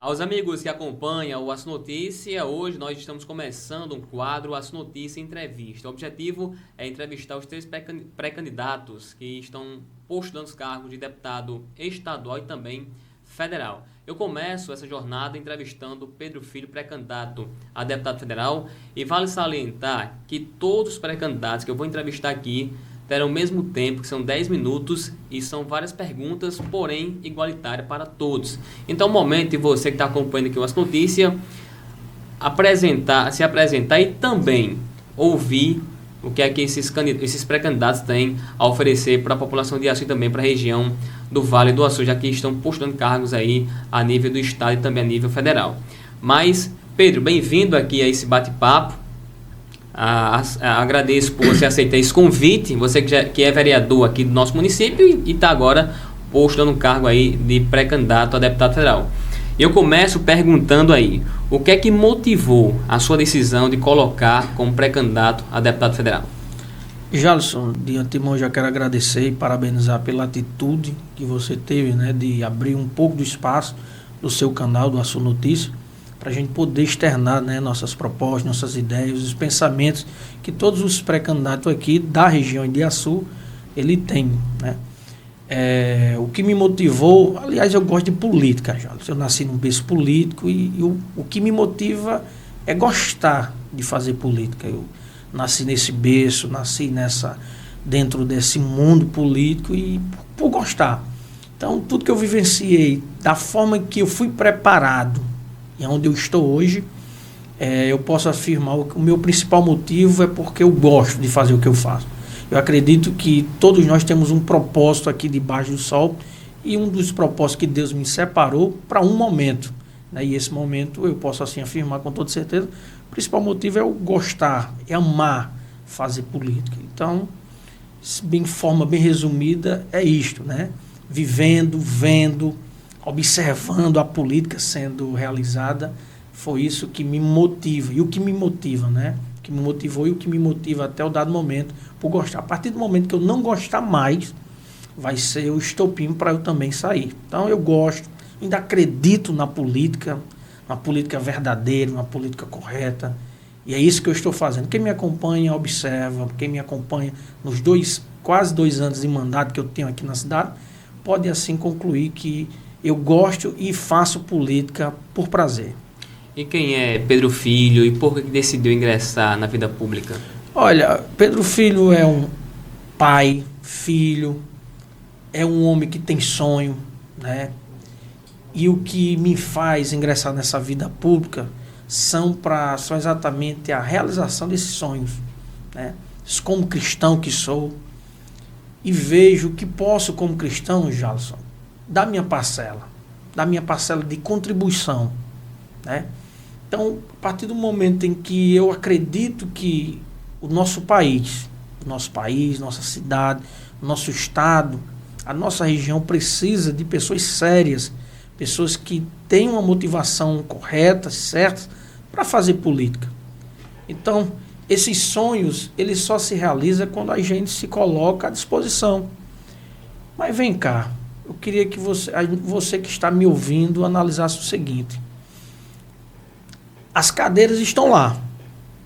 Aos amigos que acompanham o Aço Notícia, hoje nós estamos começando um quadro Aço Notícia Entrevista. O objetivo é entrevistar os três pré-candidatos que estão postulando os cargos de deputado estadual e também federal. Eu começo essa jornada entrevistando Pedro Filho, pré-candidato a deputado federal, e vale salientar que todos os pré-candidatos que eu vou entrevistar aqui terão o mesmo tempo, que são 10 minutos, e são várias perguntas, porém igualitárias para todos. Então, é o momento de você que está acompanhando aqui o Aço Notícia se apresentar e também ouvir o que é que esses pré-candidatos têm a oferecer para a população de Açu e também para a região do Vale do Açu, já que estão postulando cargos aí a nível do estado e também a nível federal. Mas, Pedro, bem-vindo aqui a esse bate-papo. Agradeço por você aceitar esse convite, você que é vereador aqui do nosso município e está agora postulando um cargo aí de pré-candidato a deputado federal. Eu começo perguntando aí, o que é que motivou a sua decisão de colocar como pré-candidato a deputado federal? Jalisson, de antemão já quero agradecer e parabenizar pela atitude que você teve, né, de abrir um pouco do espaço do seu canal, do Aço Notícia, para a gente poder externar, né, nossas propostas, nossas ideias, os pensamentos que todos os pré-candidatos aqui da região de Açu, ele tem, né? O que me motivou, aliás, eu gosto de política, Jalisson. Eu nasci num berço político e o que me motiva é gostar de fazer política. Eu nasci nesse berço, dentro desse mundo político e por gostar. Então, tudo que eu vivenciei, da forma que eu fui preparado e onde eu estou hoje, eu posso afirmar que o meu principal motivo é porque eu gosto de fazer o que eu faço. Eu acredito que todos nós temos um propósito aqui debaixo do sol, e um dos propósitos que Deus me separou para um momento, né? E esse momento eu posso assim afirmar com toda certeza, o principal motivo é eu gostar, é amar fazer política. Então, de forma bem resumida, é isto, né? Vivendo, vendo, observando a política sendo realizada, foi isso que me motiva. E o que me motiva, né? O que me motivou e o que me motiva até o dado momento, por gostar. A partir do momento que eu não gostar mais, vai ser o estopim para eu também sair. Então eu gosto, ainda acredito na política verdadeira, na política correta. E é isso que eu estou fazendo. Quem me acompanha, observa, quem me acompanha nos quase 2 anos de mandato que eu tenho aqui na cidade, pode assim concluir que eu gosto e faço política por prazer. E quem é Pedro Filho e por que decidiu ingressar na vida pública? Olha, Pedro Filho é um pai, filho, é um homem que tem sonho, né? E o que me faz ingressar nessa vida pública são exatamente a realização desses sonhos, né? Como cristão que sou, e vejo que posso, como cristão, Jalisson, dar minha parcela de contribuição, né? Então, a partir do momento em que eu acredito que o nosso país, nossa cidade, nosso estado, a nossa região precisa de pessoas sérias, pessoas que tenham uma motivação correta, certa, para fazer política. Então, esses sonhos, eles só se realizam quando a gente se coloca à disposição. Mas vem cá, eu queria que você que está me ouvindo analisasse o seguinte. As cadeiras estão lá.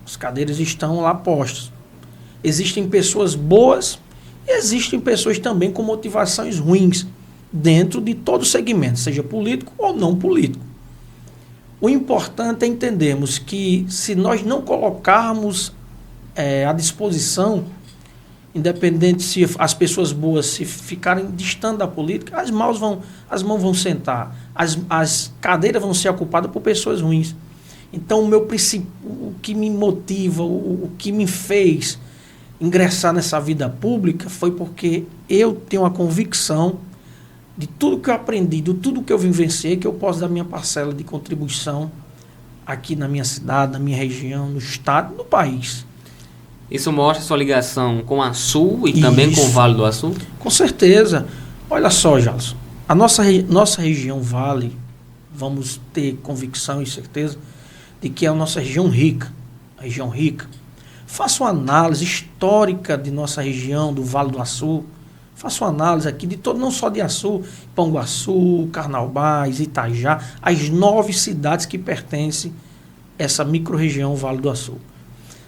As cadeiras estão lá postas. Existem pessoas boas e existem pessoas também com motivações ruins dentro de todo segmento, seja político ou não político. O importante é entendermos que se nós não colocarmos à disposição, independente se as pessoas boas se ficarem distantes da política, as mãos vão sentar, as cadeiras vão ser ocupadas por pessoas ruins. Então, o que me motiva, o que me fez ingressar nessa vida pública foi porque eu tenho a convicção de tudo que eu aprendi, de tudo que eu vivenciei, que eu posso dar minha parcela de contribuição aqui na minha cidade, na minha região, no estado, no país. Isso mostra sua ligação com a Açu e também com o Vale do Açu? Com certeza. Olha só, Jalisson, a nossa região Vale, vamos ter convicção e certeza de que é a nossa região rica, Faça uma análise histórica de nossa região, do Vale do Açu, Faço uma análise aqui de todo, não só de Açu, Panguaçu, Carnaubás, Itajá, as 9 cidades que pertencem a essa microrregião Vale do Açu.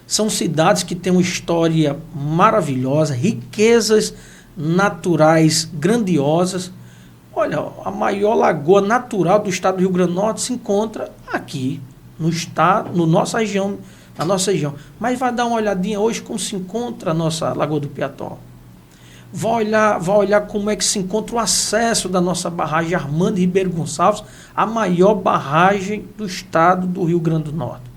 São cidades que têm uma história maravilhosa, riquezas naturais grandiosas. Olha, a maior lagoa natural do estado do Rio Grande do Norte se encontra aqui, no estado, na nossa região. Mas vai dar uma olhadinha hoje como se encontra a nossa Lagoa do Piató. Vai olhar como é que se encontra o acesso da nossa barragem Armando Ribeiro Gonçalves, a maior barragem do estado do Rio Grande do Norte.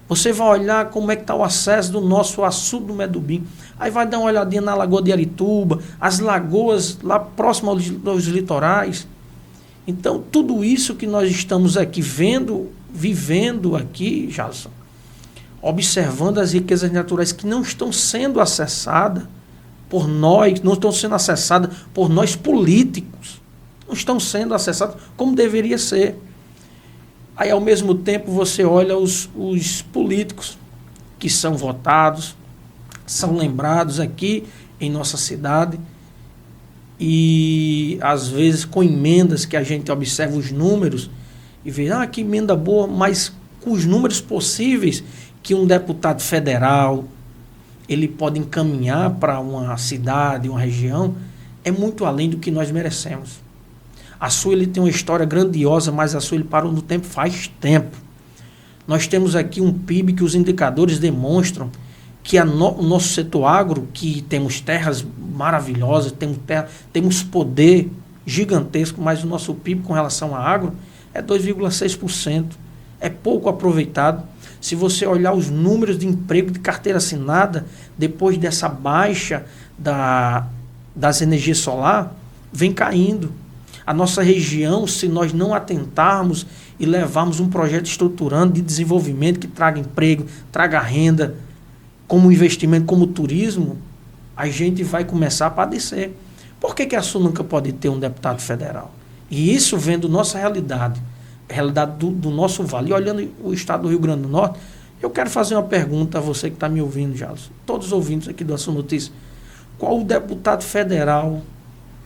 Você vai olhar como é que está o acesso do nosso Açu do Medubim. Aí vai dar uma olhadinha na Lagoa de Arituba, as lagoas lá próximas aos litorais. Então, tudo isso que nós estamos aqui vivendo aqui, Jalson, observando as riquezas naturais que não estão sendo acessadas por nós, não estão sendo acessadas por nós políticos, não estão sendo acessadas como deveria ser. Aí, ao mesmo tempo, você olha os políticos que são votados, são lembrados aqui em nossa cidade e, às vezes, com emendas que a gente observa os números e vê, que emenda boa, mas com os números possíveis que um deputado federal ele pode encaminhar para uma cidade, uma região, é muito além do que nós merecemos. Açu ele tem uma história grandiosa, mas Açu ele parou no tempo faz tempo. Nós temos aqui um PIB que os indicadores demonstram que o nosso setor agro, que temos terras maravilhosas, temos poder gigantesco, mas o nosso PIB com relação a agro é 2,6%. É pouco aproveitado. Se você olhar os números de emprego de carteira assinada, depois dessa baixa das energias solar, vem caindo. A nossa região, se nós não atentarmos e levarmos um projeto estruturante de desenvolvimento que traga emprego, traga renda, como investimento, como turismo, a gente vai começar a padecer. Por que Açu nunca pode ter um deputado federal? E isso vendo nossa realidade, a realidade do nosso vale. E olhando o estado do Rio Grande do Norte, eu quero fazer uma pergunta a você que está me ouvindo, Jalson. Todos os ouvintes aqui do Açu Notícias. Qual o deputado federal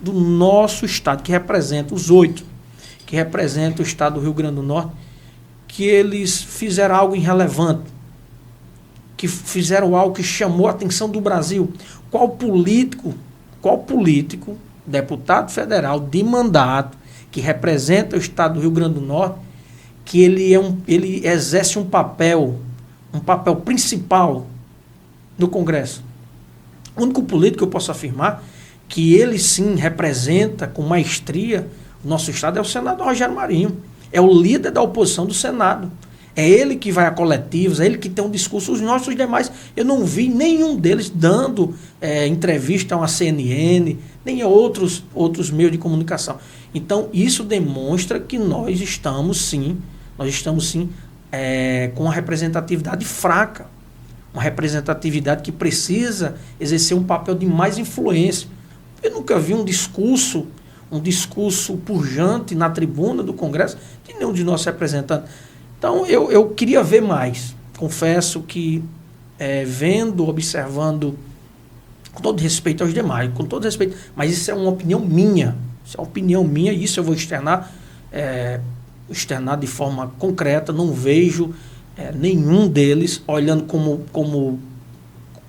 do nosso estado, que representa os 8, que representa o estado do Rio Grande do Norte, que eles fizeram algo irrelevante, que fizeram algo que chamou a atenção do Brasil? Qual político, deputado federal de mandato, que representa o estado do Rio Grande do Norte, que ele exerce um papel principal no Congresso? O único político que eu posso afirmar que ele sim representa com maestria o nosso estado é o senador Rogério Marinho. É o líder da oposição do Senado. É ele que vai a coletivos, é ele que tem um discurso. Os nossos demais, eu não vi nenhum deles dando entrevista a uma CNN, nem a outros meios de comunicação. Então, isso demonstra que nós estamos sim com uma representatividade fraca. Uma representatividade que precisa exercer um papel de mais influência. Eu nunca vi um discurso pujante na tribuna do Congresso de nenhum de nossos representantes. Então, eu queria ver mais. Confesso que, observando, com todo respeito aos demais, com todo respeito, mas isso é uma opinião minha. Isso é uma opinião minha e isso eu vou externar de forma concreta. Não vejo nenhum deles olhando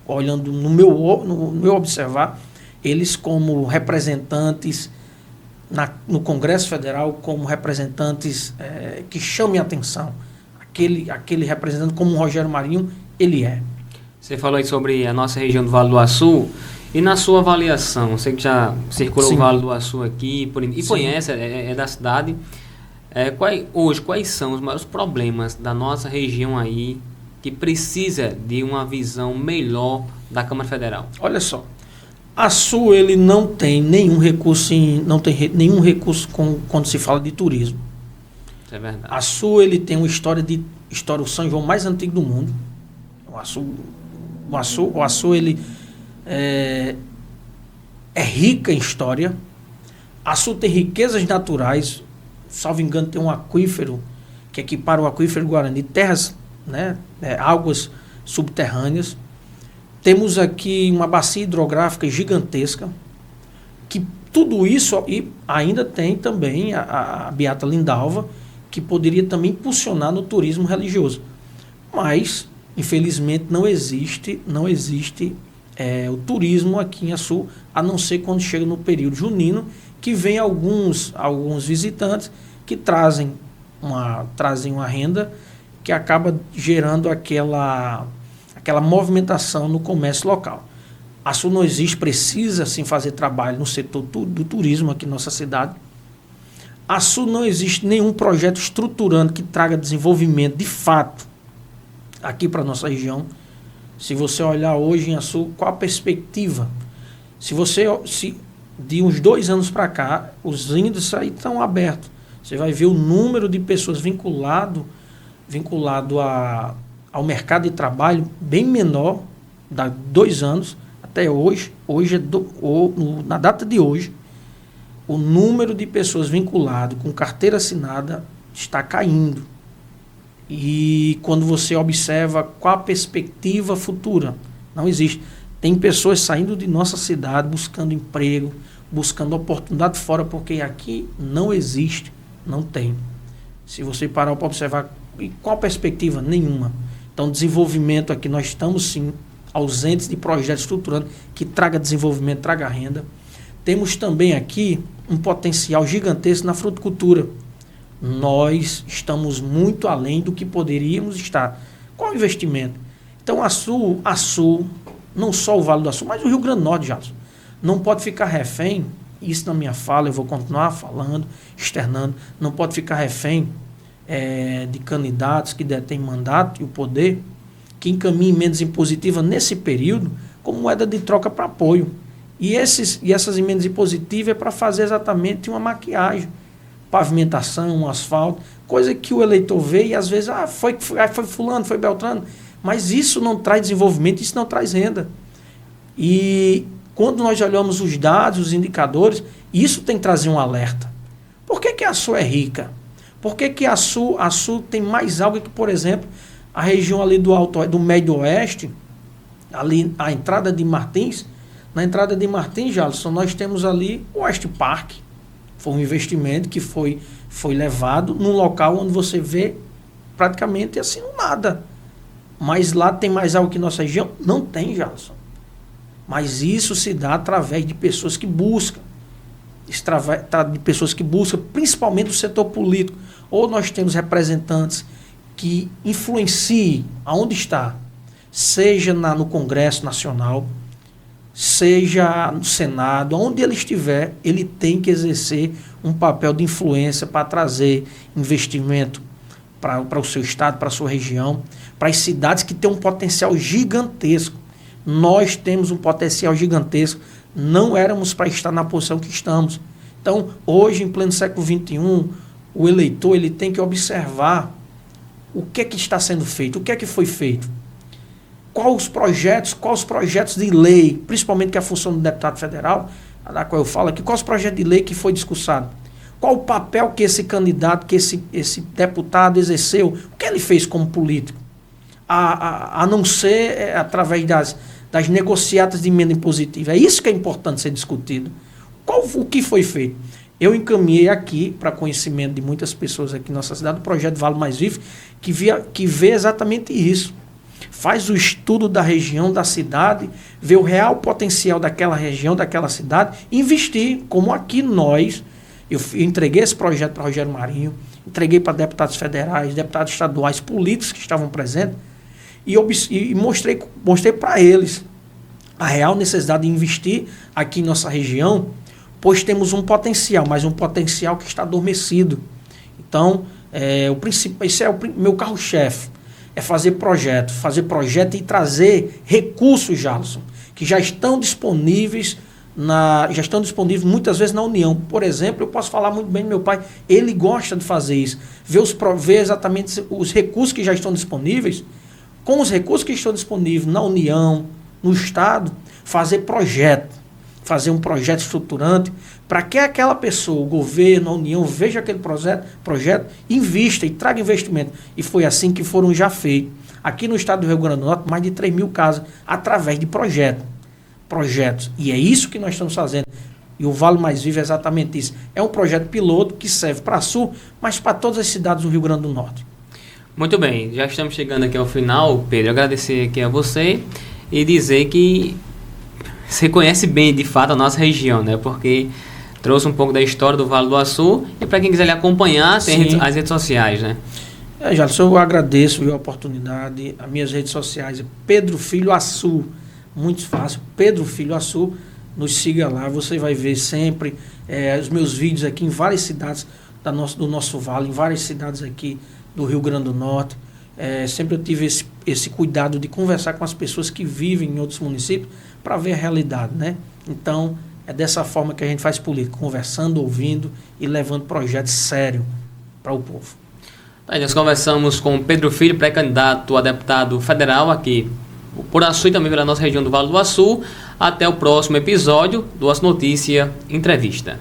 olhando no meu observar, eles como representantes no Congresso Federal, como representantes que chamem a atenção. Aquele representante como o Rogério Marinho, ele é. Você falou aí sobre a nossa região do Vale do Açu, e na sua avaliação, você que já circulou o Vale do Açu aqui e conhece, é da cidade, quais são os maiores problemas da nossa região aí que precisa de uma visão melhor da Câmara Federal? Olha só, Açu ele não tem nenhum recurso quando se fala de turismo. Isso é verdade. Açu ele tem uma história o São João mais antigo do mundo. O Açu ele é rica em história. Açu tem riquezas naturais. Salvo engano, tem um aquífero que equipara o aquífero Guarani, terras, águas subterrâneas. Temos aqui uma bacia hidrográfica gigantesca. que tudo isso, e ainda tem também a Beata Lindalva, que poderia também impulsionar no turismo religioso. Mas, infelizmente, não existe o turismo aqui em Açu, a não ser quando chega no período junino, que vem alguns visitantes que trazem uma renda que acaba gerando aquela movimentação no comércio local. Açu não existe, precisa sim fazer trabalho no setor do turismo aqui na nossa cidade. Açu não existe nenhum projeto estruturante que traga desenvolvimento de fato aqui para a nossa região. Se você olhar hoje em Açu, qual a perspectiva? Se de uns 2 anos para cá, os índices aí estão abertos. Você vai ver o número de pessoas vinculado ao mercado de trabalho bem menor, da 2 anos até hoje. Na data de hoje, o número de pessoas vinculadas com carteira assinada está caindo. E quando você observa qual a perspectiva futura, não existe. Tem pessoas saindo de nossa cidade buscando emprego, buscando oportunidade fora, porque aqui não existe, não tem. Se você parar para observar, qual a perspectiva? Nenhuma. Então, desenvolvimento aqui, nós estamos sim ausentes de projetos estruturantes que traga desenvolvimento, traga renda. Temos também aqui um potencial gigantesco na fruticultura. Nós estamos muito além do que poderíamos estar. Qual o investimento? Então, Açu, não só o Vale do Açu, mas o Rio Grande do Norte, Jadson, não pode ficar refém, isso na minha fala, eu vou continuar falando, externando, não pode ficar refém de candidatos que detêm mandato e o poder, que encaminhem emendas impositivas nesse período como moeda de troca para apoio. E essas emendas impositivas é para fazer exatamente uma maquiagem, pavimentação, um asfalto, coisa que o eleitor vê e às vezes foi fulano, foi Beltrano, mas isso não traz desenvolvimento, isso não traz renda. E quando nós olhamos os dados, os indicadores, isso tem que trazer um alerta. Por que a Açu é rica? Por que a Açu tem mais algo que, por exemplo, a região ali do Médio Oeste, ali a entrada de Martins, na entrada de Martins, Jalisson, nós temos ali o Oeste Park. Foi um investimento que foi levado num local onde você vê praticamente assim nada. Mas lá tem mais algo que nossa região? Não tem, Jalisson. Mas isso se dá através de pessoas que buscam. De pessoas que buscam, principalmente do setor político. Ou nós temos representantes que influenciem aonde está, seja no Congresso Nacional, seja no Senado, onde ele estiver, ele tem que exercer um papel de influência para trazer investimento para o seu estado, para a sua região, para as cidades que têm um potencial gigantesco. Nós temos um potencial gigantesco, não éramos para estar na posição que estamos. Então, hoje, em pleno século XXI, o eleitor ele tem que observar o que é que está sendo feito, o que é que foi feito. Quais os projetos de lei, principalmente que é a função do deputado federal, da qual eu falo aqui, quais os projetos de lei que foi discussado? Qual o papel que esse candidato, que esse deputado exerceu? O que ele fez como político? A não ser através das negociatas de emenda impositiva. É isso que é importante ser discutido. O que foi feito? Eu encaminhei aqui, para conhecimento de muitas pessoas aqui na nossa cidade, o projeto Vale Mais Vivo, que vê exatamente isso. Faz o estudo da região, da cidade, vê o real potencial daquela região, daquela cidade, e investir, como aqui eu entreguei esse projeto para Rogério Marinho, entreguei para deputados federais, deputados estaduais, políticos que estavam presentes, e mostrei para eles a real necessidade de investir aqui em nossa região, pois temos um potencial, mas um potencial que está adormecido. Então, esse é o meu carro-chefe, é fazer projeto e trazer recursos, Jalisson, que já estão disponíveis muitas vezes na União. Por exemplo, eu posso falar muito bem do meu pai, ele gosta de fazer isso, ver exatamente os recursos que já estão disponíveis, com os recursos que estão disponíveis na União, no Estado, fazer um projeto estruturante, para que aquela pessoa, o governo, a União, veja aquele projeto, invista e traga investimento. E foi assim que foram já feitos. Aqui no estado do Rio Grande do Norte, mais de 3.000 casas, através de projetos. E é isso que nós estamos fazendo. E o Vale Mais Vivo é exatamente isso. É um projeto piloto que serve para Sul, mas para todas as cidades do Rio Grande do Norte. Muito bem, já estamos chegando aqui ao final, Pedro. Agradecer aqui a você e dizer que você conhece bem, de fato, a nossa região, né? Porque trouxe um pouco da história do Vale do Açu e para quem quiser lhe acompanhar, tem as redes sociais, né? Jalisson, eu agradeço a oportunidade. As minhas redes sociais é Pedro Filho Açu. Muito fácil, Pedro Filho Açu. Nos siga lá, você vai ver sempre os meus vídeos aqui em várias cidades do nosso vale, em várias cidades aqui do Rio Grande do Norte. Sempre eu tive esse cuidado de conversar com as pessoas que vivem em outros municípios para ver a realidade, né? Então, é dessa forma que a gente faz política, conversando, ouvindo e levando projetos sérios para o povo. Nós conversamos com Pedro Filho, pré-candidato a deputado federal aqui por Açu e também pela nossa região do Vale do Açu. Até o próximo episódio do Açu Notícia Entrevista.